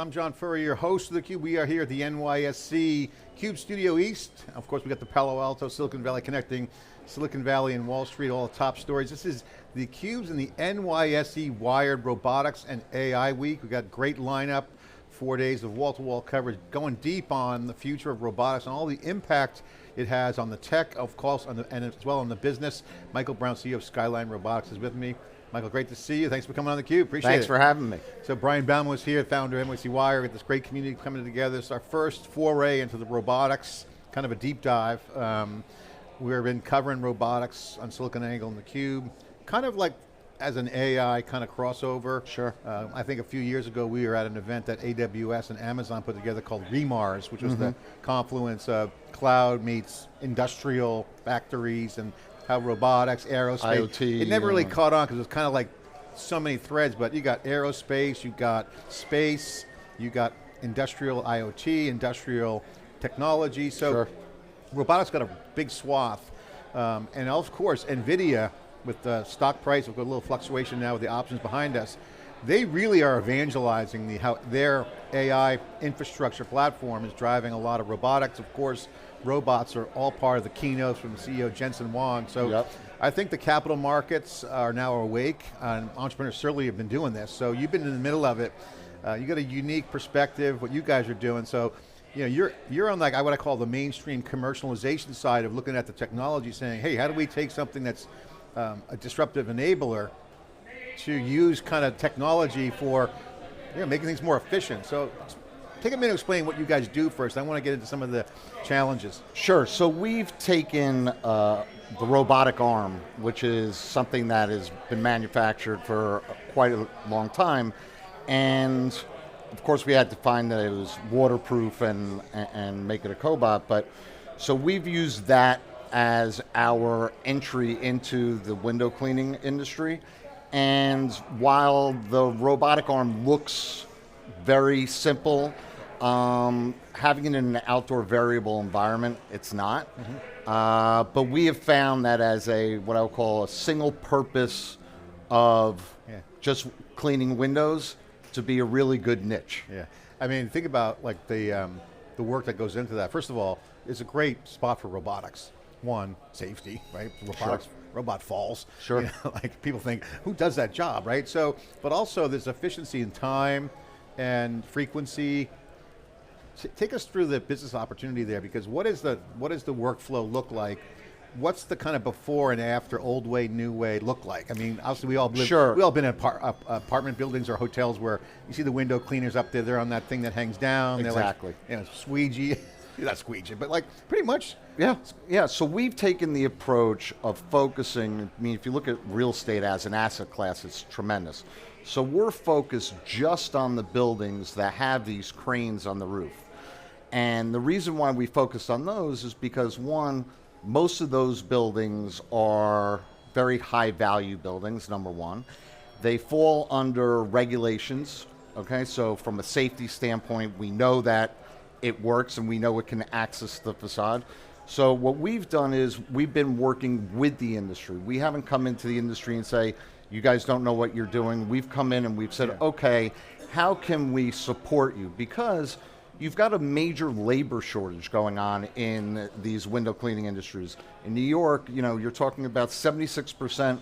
I'm John Furrier, your host of theCUBE. We are here at the NYSE CUBE Studio East. Of course, we got the Palo Alto, Silicon Valley connecting Silicon Valley and Wall Street, all the top stories. This is theCUBE's and the NYSE Wired Robotics and AI Week. We got great lineup, 4 days of wall-to-wall coverage, going deep on the future of robotics and all the impact it has on the tech, of course, and as well on the business. Michael Brown, CEO of Skyline Robotics, is with me. Michael, great to see you. Thanks for coming on theCUBE, appreciate it. Thanks for having me. So Brian Bauman was here, founder of NYSE Wire, with this great community coming together. It's our first foray into the robotics, kind of a deep dive. We've been covering robotics on SiliconANGLE and theCUBE, kind of like as an AI kind of crossover. Sure. I think a few years ago we were at an event that AWS and Amazon put together called REMARS, which was the confluence of cloud meets industrial factories and how robotics, aerospace. IoT. It never really caught on because it was kind of like so many threads, but you got aerospace, you got space, you got industrial IoT, industrial technology. So Sure. robotics got a big swath. And of course, NVIDIA, with the stock price, we've got a little fluctuation now with the options behind us, they really are evangelizing how their AI infrastructure platform is driving a lot of robotics. Of course, robots are all part of the keynotes from the CEO Jensen Huang. So I think the capital markets are now awake, and entrepreneurs certainly have been doing this. So you've been in the middle of it. You got a unique perspective, what you guys are doing. So you know, you're on like what I call the mainstream commercialization side of looking at the technology, saying, hey, how do we take something that's a disruptive enabler to use kind of technology for making things more efficient. So take a minute to explain what you guys do first. I want to get into some of the challenges. Sure, so we've taken the robotic arm, which is something that has been manufactured for quite a long time, and of course we had to find that it was waterproof and make it a cobot, but so we've used that as our entry into the window cleaning industry. And while the robotic arm looks very simple, having it in an outdoor variable environment, it's not. But we have found that as what I would call a single purpose of just cleaning windows to be a really good niche. Yeah, I mean, think about like the work that goes into that. First of all, it's a great spot for robotics. One, safety, right? Robotics, robot falls. Sure. Like people think, who does that job, right? So, but also there's efficiency in time and frequency. Take us through the business opportunity there, because what does the workflow look like? What's the kind of before and after, old way, new way look like? I mean, obviously we all live, we all been in apartment buildings or hotels where you see the window cleaners up there, they're on that thing that hangs down. Exactly. They're like, squeegee. Not squeegee, but like pretty much. Yeah, so we've taken the approach of focusing, I mean, if you look at real estate as an asset class, it's tremendous. So we're focused just on the buildings that have these cranes on the roof. And the reason why we focused on those is because, one, most of those buildings are very high value buildings, number one. They fall under regulations, okay? So from a safety standpoint, we know that it works and we know it can access the facade. So what we've done is we've been working with the industry. We haven't come into the industry and say, you guys don't know what you're doing. We've come in and we've said, okay, how can we support you? Because you've got a major labor shortage going on in these window cleaning industries. In New York, you're talking about 76%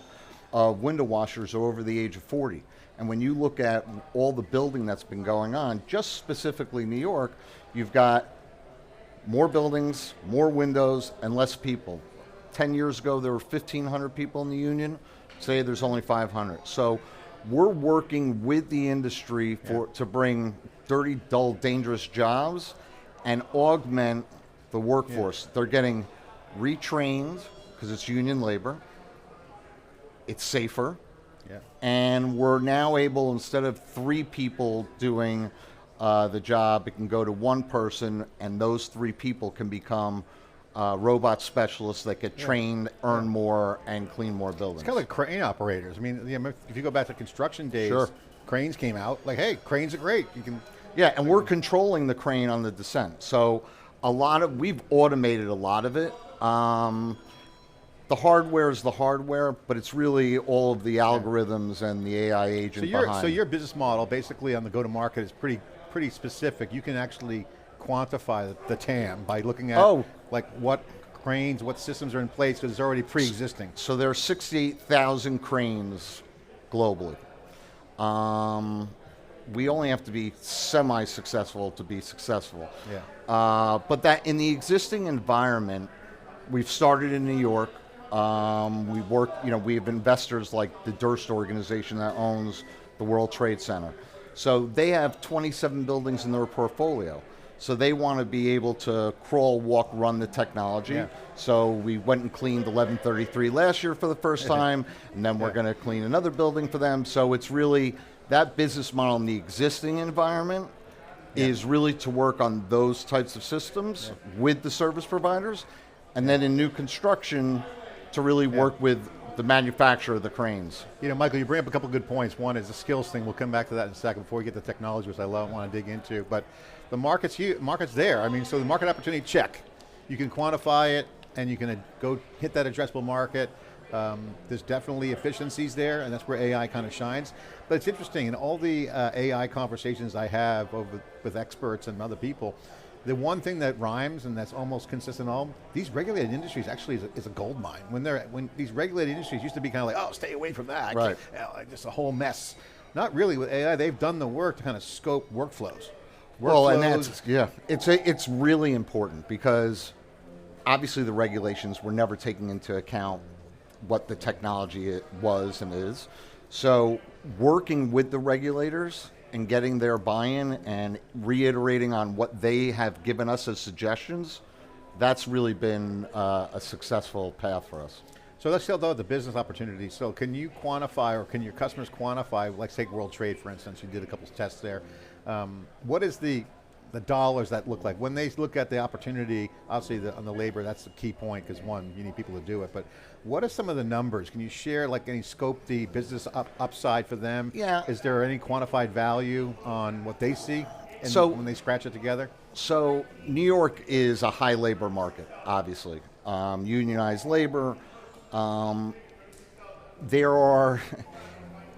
of window washers are over the age of 40. And when you look at all the building that's been going on, just specifically New York, you've got more buildings, more windows, and less people. 10 years ago, there were 1,500 people in the union. Today, there's only 500. So we're working with the industry to bring dirty, dull, dangerous jobs and augment the workforce. They're getting retrained because it's union labor. It's safer. And we're now able, instead of 3 people doing the job, it can go to 1 person, and those 3 people can become robot specialists that get trained, earn more, and clean more buildings. It's kind of like crane operators. I mean, if you go back to construction days, cranes came out, like, hey, cranes are great. You can. Yeah, and we're controlling the crane on the descent. So we've automated a lot of it. The hardware is the hardware, but it's really all of the algorithms and the AI agent behind. So your business model, basically on the go-to-market, is pretty pretty specific. You can actually quantify the TAM by looking at like what cranes, what systems are in place, because it's already pre-existing. So there are 68,000 cranes globally. We only have to be semi-successful to be successful. Yeah. But that in the existing environment, we've started in New York. We work, we have investors like the Durst organization that owns the World Trade Center. So they have 27 buildings in their portfolio. So they want to be able to crawl, walk, run the technology. Yeah. So we went and cleaned 1133 last year for the first time, and then we're going to clean another building for them. So it's really, that business model in the existing environment is really to work on those types of systems with the service providers, and then in new construction to really work with the manufacturer of the cranes. Michael, you bring up a couple of good points. One is the skills thing. We'll come back to that in a second before we get to technology, which I want to dig into. But the market's there. I mean, so the market opportunity, check. You can quantify it, and you can go hit that addressable market. There's definitely efficiencies there, and that's where AI kind of shines. But it's interesting, in all the AI conversations I have with experts and other people, the one thing that rhymes and that's almost consistent all, these regulated industries actually is a gold mine. When these regulated industries used to be kind of like, oh, stay away from that. Right. Just a whole mess. Not really with AI, they've done the work to kind of scope workflows. Well, and it's really important because obviously the regulations were never taking into account what the technology was and is. So working with the regulators and getting their buy-in and reiterating on what they have given us as suggestions, that's really been a successful path for us. So let's talk about the business opportunity. So can you quantify, or can your customers quantify, let's take World Trade for instance, you did a couple of tests there. What is the dollars that look like? When they look at the opportunity, obviously on the labor, that's the key point, because one, you need people to do it, but what are some of the numbers? Can you share like any scope, the business upside for them? Yeah. Is there any quantified value on what they see when they scratch it together? So New York is a high labor market, obviously. Unionized labor.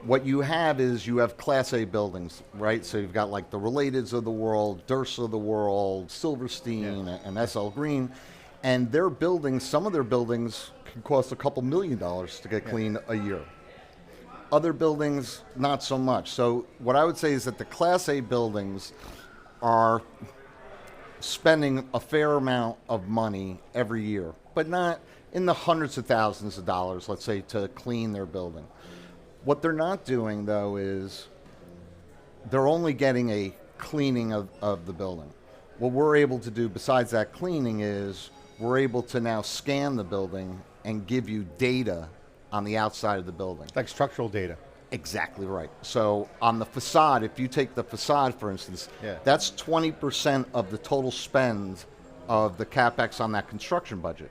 What you have is you have Class A buildings, right? So you've got like the Relateds of the world, Durst of the world, Silverstein, and SL Green, and their buildings, some of their buildings can cost a couple $1 million to get cleaned a year. Other buildings, not so much. So what I would say is that the Class A buildings are spending a fair amount of money every year, but not in the hundreds of thousands of dollars, let's say, to clean their building. What they're not doing, though, is they're only getting a cleaning of the building. What we're able to do besides that cleaning is we're able to now scan the building and give you data on the outside of the building. Like structural data. Exactly right. So on the facade, if you take the facade, for instance, that's 20% of the total spend of the CapEx on that construction budget.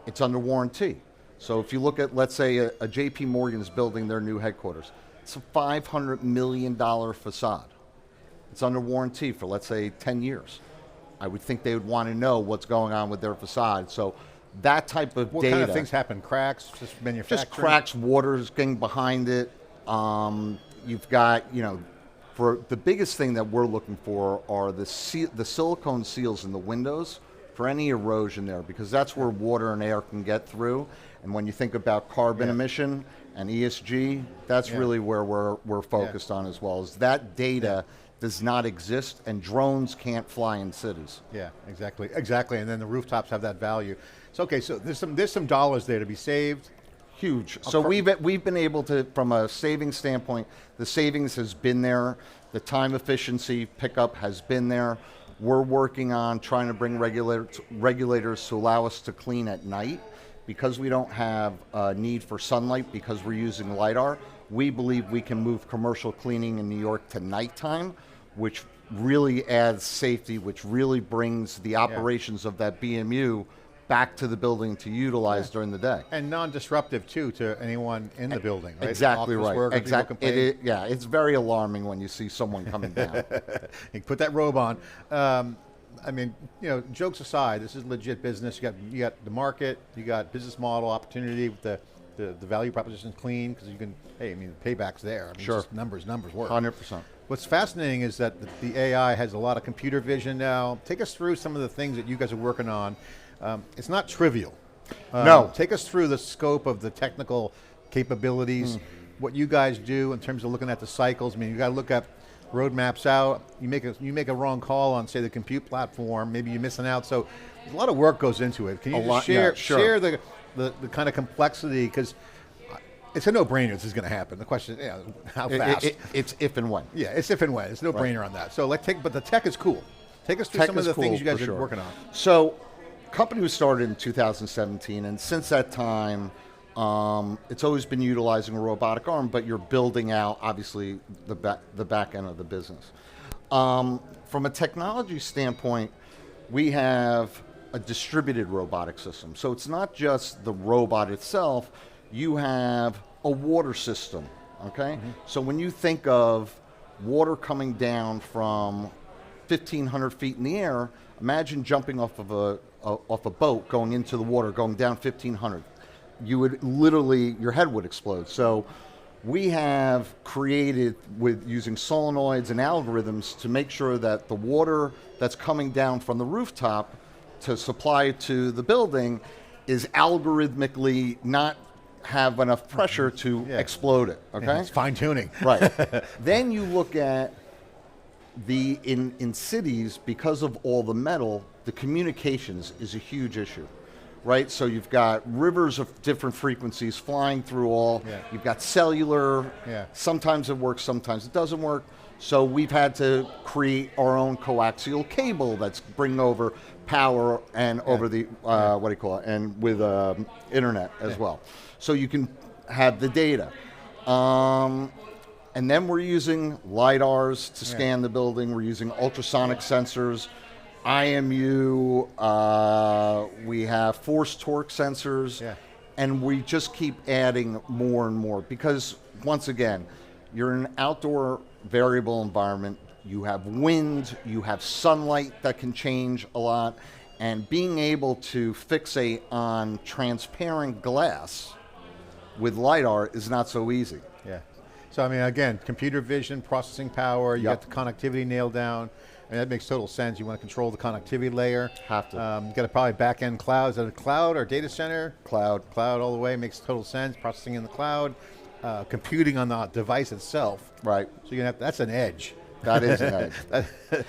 It's under warranty. So if you look at, let's say, a JP Morgan is building their new headquarters, it's a $500 million facade. It's under warranty for, let's say, 10 years. I would think they would want to know what's going on with their facade. So that type of data. What kind of things happen? Cracks, just manufacturing? Just cracks, water's getting behind it. You've got, for the biggest thing that we're looking for are the silicone seals in the windows for any erosion there, because that's where water and air can get through. And when you think about carbon emission and ESG, that's really where we're focused on as well, is that data does not exist and drones can't fly in cities. Yeah, exactly, and then the rooftops have that value. So okay, so there's some dollars there to be saved. Huge. So we've been able to, from a savings standpoint, the savings has been there, the time efficiency pickup has been there. We're working on trying to bring regulators to allow us to clean at night. Because we don't have a need for sunlight, because we're using LiDAR, we believe we can move commercial cleaning in New York to nighttime, which really adds safety, which really brings the operations of that BMU back to the building to utilize during the day. And non-disruptive too to anyone in the building, right? Exactly right. Workers, exactly. It's very alarming when you see someone coming down. You put that robe on. I mean, jokes aside, this is legit business. You got the market, you got business model opportunity with the the value proposition is clean, because you can, hey, I mean, the payback's there. I mean, Sure. it's just numbers work. 100%. What's fascinating is that the AI has a lot of computer vision now. Take us through some of the things that you guys are working on. It's not trivial. No. Take us through the scope of the technical capabilities, what you guys do in terms of looking at the cycles. I mean, you got to look at roadmaps out. You make a wrong call on, say, the compute platform. Maybe you're missing out. So a lot of work goes into it. Can you just share the kind of complexity, because it's a no-brainer this is going to happen. The question is, how fast? It's if and when. Yeah, it's if and when. It's no-brainer on that. So but the tech is cool. Take us through some of the things you guys are working on. So, company was started in 2017, and since that time, it's always been utilizing a robotic arm, but you're building out, obviously, the back end of the business. From a technology standpoint, we have a distributed robotic system. So it's not just the robot itself, you have a water system, okay? So when you think of water coming down from 1,500 feet in the air, imagine jumping off of a boat, going into the water, going down 1,500. You would literally, your head would explode. So we have created, with using solenoids and algorithms, to make sure that the water that's coming down from the rooftop to supply to the building is algorithmically not have enough pressure to explode it, okay? Yeah, it's fine tuning. Right. Then you look at in cities, because of all the metal, the communications is a huge issue, right? So you've got rivers of different frequencies flying through all, you've got cellular, sometimes it works, sometimes it doesn't work. So we've had to create our own coaxial cable that's bringing over power and over the, what do you call it, and with internet as well. So you can have the data. And then we're using LiDARs to scan the building. We're using ultrasonic sensors, IMU, we have force torque sensors, and we just keep adding more and more, because once again, you're in an outdoor variable environment. You have wind, you have sunlight that can change a lot, and being able to fixate on transparent glass with LiDAR is not so easy. Yeah. So I mean, again, computer vision, processing power, you got the connectivity nailed down. I mean, that makes total sense. You want to control the connectivity layer. Have to. You got a probably back-end cloud. Is that a cloud or data center? Cloud. Cloud all the way, makes total sense. Processing in the cloud, computing on the device itself. Right. So you have, that's an edge. That is an edge.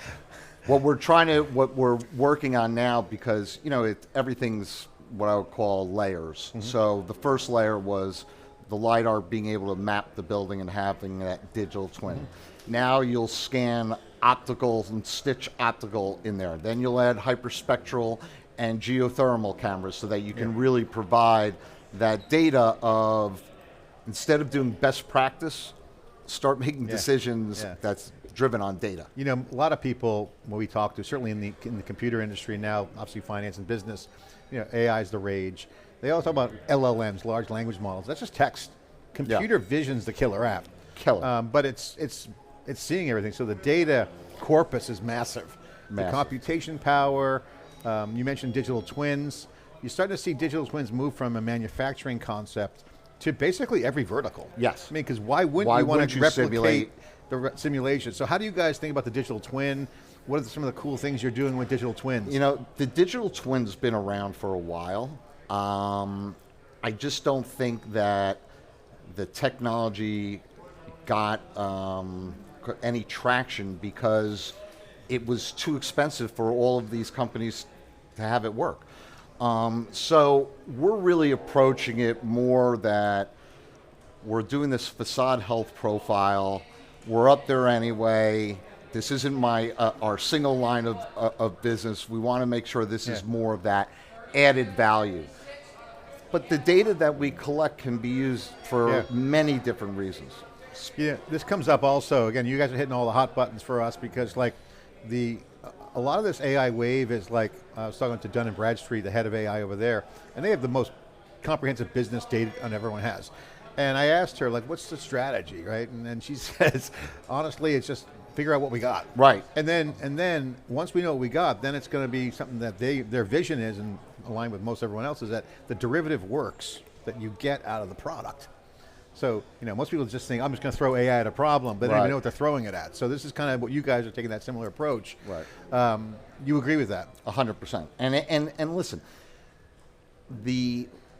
What we're working on now, because everything's what I would call layers. So the first layer was the LiDAR being able to map the building and having that digital twin. Now you'll scan optical and stitch optical in there. Then you'll add hyperspectral and geothermal cameras so that you can really provide that data of, instead of doing best practice, start making decisions that's driven on data. You know, a lot of people, when we talk to, certainly in the computer industry now, obviously finance and business, AI is the rage. They all talk about LLMs, large language models. That's just text. Computer vision's the killer app. But it's seeing everything. So the data corpus is massive. The computation power. You mentioned digital twins. You're starting to see digital twins move from a manufacturing concept to basically every vertical. Yes. I mean, because why wouldn't you want to replicate the simulation? So how do you guys think about the digital twin? What are some of the cool things you're doing with digital twins? The digital twin's been around for a while. I just don't think that the technology got any traction because it was too expensive for all of these companies to have it work. So we're really approaching it more that we're doing this facade health profile. We're up there anyway. This isn't our single line of business. We want to make sure this is more of that added value. But the data that we collect can be used for many different reasons. Yeah, this comes up also, again, you guys are hitting all the hot buttons for us, because like a lot of this AI wave is like, I was talking to Dun & Bradstreet, the head of AI over there, and they have the most comprehensive business data on everyone has. And I asked her, like, what's the strategy, right? And then she says, honestly, it's just figure out what we got. Right. And then once we know what we got, then it's going to be something that their vision is, and aligned with most everyone else, is that the derivative works. that you get out of the product. So, most people just think, I'm just going to throw AI at a problem, but they don't even know what they're throwing it at. So this is kind of what you guys are taking, that similar approach. Right. You agree with that? 100%. And listen,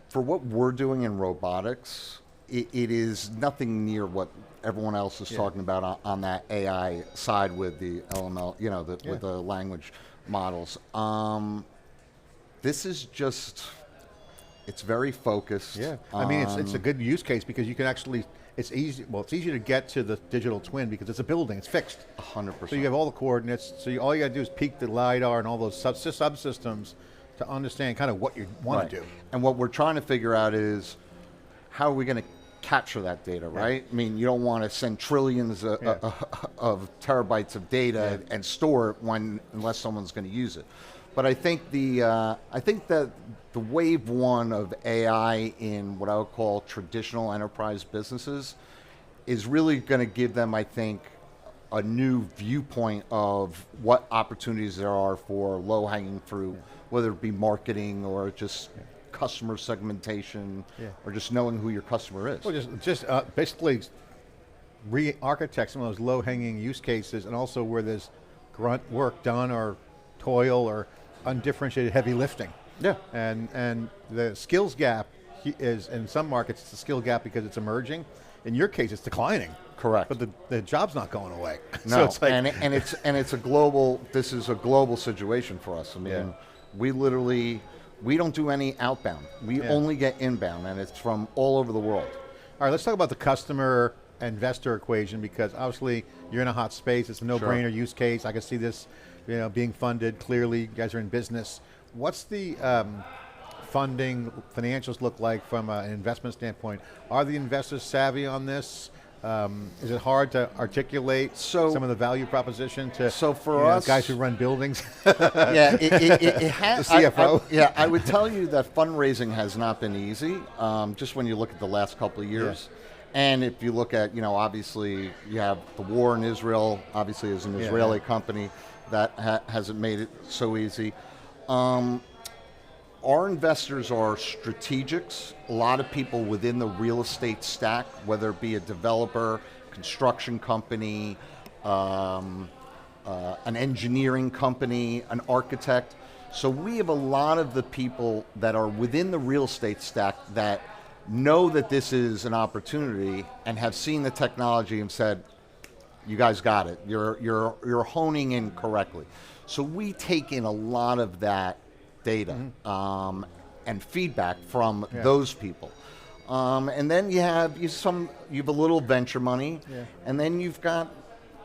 for what we're doing in robotics, it is nothing near what everyone else is talking about on that AI side with the LML, with the language models. This is just, it's very focused. Yeah, I mean, it's a good use case because you can actually, it's easy to get to the digital twin because it's a building, it's fixed. 100%. So you have all the coordinates, so all you got to do is peek the LiDAR and all those subsystems to understand kind of what you want to do. And what we're trying to figure out is, how are we going to capture that data, right? I mean, you don't want to send trillions of terabytes of data and store it unless someone's going to use it. But I think that the wave one of AI in what I would call traditional enterprise businesses is really going to give them, I think, a new viewpoint of what opportunities there are for low-hanging fruit, whether it be marketing or just customer segmentation, or just knowing who your customer is. Well, just basically re-architect some of those low-hanging use cases, and also where there's grunt work done or toil or undifferentiated heavy lifting. Yeah. And the skills gap is, in some markets, it's a skill gap because it's emerging. In your case, it's declining. Correct. But the job's not going away. No, so it's like, and it's a global. This is a global situation for us. I mean, we don't do any outbound. We only get inbound, and it's from all over the world. All right, let's talk about the customer investor equation, because obviously you're in a hot space. It's a no-brainer use case. I can see this, being funded. Clearly, you guys are in business. What's the funding financials look like from an investment standpoint? Are the investors savvy on this? Is it hard to articulate some of the value proposition to for us, guys who run buildings? It has. The CFO. I would tell you that fundraising has not been easy. Just when you look at the last couple of years, and if you look at, obviously you have the war in Israel. Obviously, as an Israeli company, that hasn't made it so easy. Our investors are strategics, a lot of people within the real estate stack, whether it be a developer, construction company, an engineering company, an architect. So we have a lot of the people that are within the real estate stack that know that this is an opportunity and have seen the technology and said, you guys got it, you're honing in correctly. So we take in a lot of that data and feedback from those people, and then you have a little venture money, and then you've got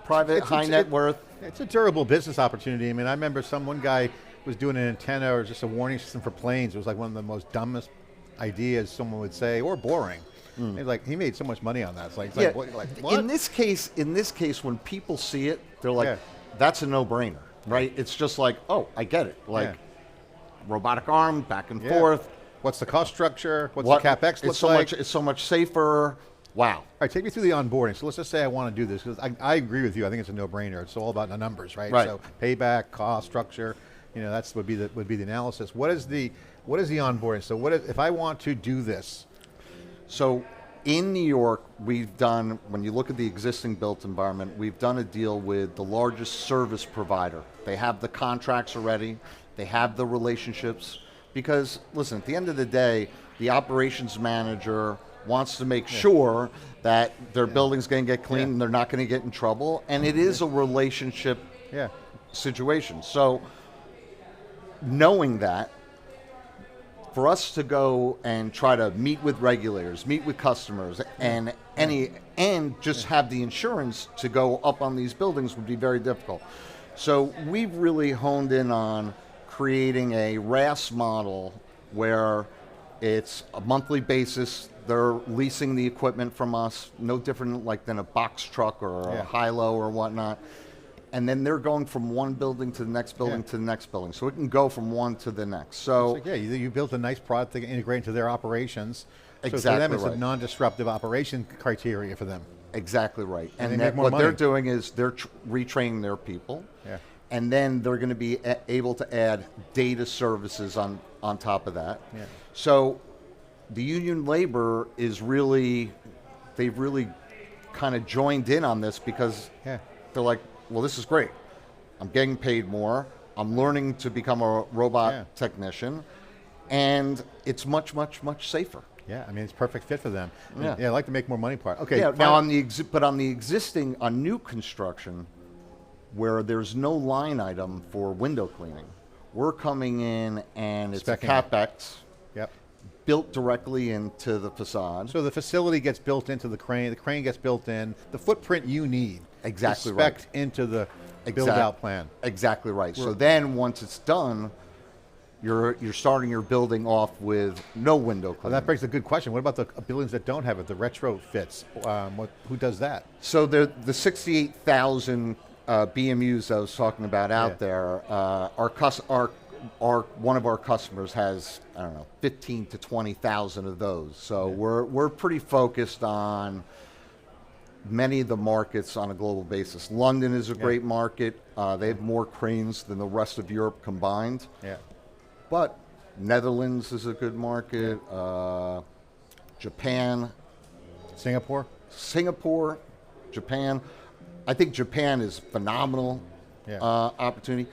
private high net worth. It's a durable business opportunity. I mean, I remember one guy was doing an antenna or just a warning system for planes. It was like one of the most dumbest ideas someone would say, or boring. He made so much money on that. It's like what? In this case, when people see it, they're like, that's a no-brainer, right? It's just like, oh, I get it. Robotic arm, back and forth. What's the cost structure? What's the CapEx look like? It's so much safer. Wow. All right, take me through the onboarding. So let's just say I want to do this, because I agree with you. I think it's a no-brainer. It's all about the numbers, right? So payback, cost structure, that's would be the analysis. What is the onboarding? So if I want to do this? So in New York, we've done, when you look at the existing built environment, we've done a deal with the largest service provider. They have the contracts already. They have the relationships, because listen, at the end of the day, the operations manager wants to make sure that their building's going to get clean and they're not going to get in trouble, and it is a relationship situation. So knowing that, for us to go and try to meet with regulators, meet with customers, and just have the insurance to go up on these buildings would be very difficult. So we've really honed in on creating a RAS model where it's a monthly basis. They're leasing the equipment from us, no different than a box truck or a high-low or whatnot. And then they're going from one building to the next building to the next building. So it can go from one to the next. So you built a nice product to integrate into their operations. Exactly. So for them, it's a non-disruptive operation criteria for them. Exactly right. And what they're doing is they're retraining their people. And then they're going to be able to add data services on top of that. So the union labor is really, they've really kind of joined in on this because they're like, well, this is great. I'm getting paid more. I'm learning to become a robot technician, and it's much, much, much safer. Yeah, I mean, it's a perfect fit for them. Yeah, I like to make more money part. Okay. Yeah, now on the existing, on new construction, where there's no line item for window cleaning, we're coming in and it's a CapEx. Yep. Built directly into the facade. So the facility gets built into the crane gets built in, the footprint you need. Exactly spec right. into the build-out plan. Exactly right. So then once it's done, you're starting your building off with no window cleaning. Well, that brings a good question. What about the buildings that don't have it, the retrofits? Who does that? So the 68,000 BMUs I was talking about out there, one of our customers has, I don't know, 15 to 20,000 of those. So we're pretty focused on many of the markets on a global basis. London is a great market. They have more cranes than the rest of Europe combined. Yeah. But Netherlands is a good market. Japan. Singapore, Japan. I think Japan is phenomenal opportunity.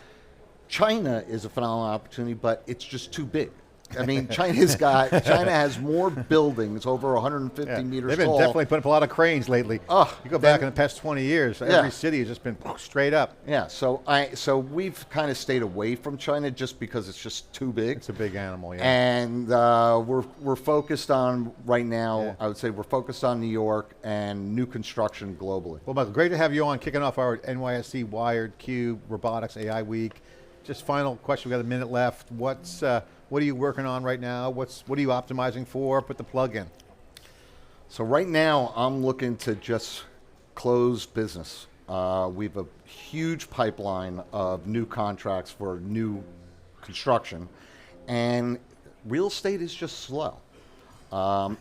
China is a phenomenal opportunity, but it's just too big. I mean, China has more buildings over 150 meters tall. They've been definitely putting up a lot of cranes lately. You go back in the past 20 years, every city has just been straight up. Yeah, so we've kind of stayed away from China just because it's just too big. It's a big animal, And we're focused on, right now, I would say we're focused on New York and new construction globally. Well, Michael, great to have you on, kicking off our NYSE Wired CUBE Robotics AI Week. Just final question, we got a minute left. What are you working on right now? What are you optimizing for? Put the plug in. So right now, I'm looking to just close business. We have a huge pipeline of new contracts for new construction, and real estate is just slow.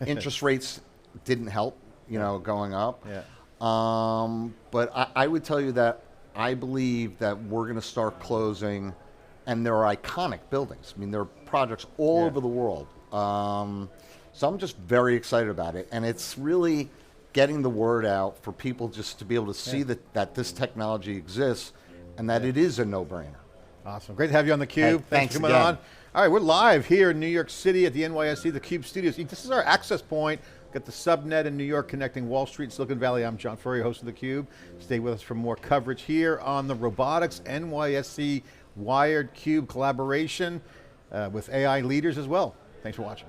Interest rates didn't help, going up. But I would tell you that I believe that we're going to start closing, and there are iconic buildings. I mean, there are projects all over the world. So I'm just very excited about it, and it's really getting the word out for people just to be able to see that this technology exists and that it is a no-brainer. Awesome, great to have you on theCUBE. Hey, thanks for coming on. All right, we're live here in New York City at the NYSE, theCUBE studios. This is our access point. Got the subnet in New York connecting Wall Street, Silicon Valley. I'm John Furrier, host of theCUBE. Stay with us for more coverage here on the Robotics NYSE Wired CUBE collaboration with AI leaders as well. Thanks for watching.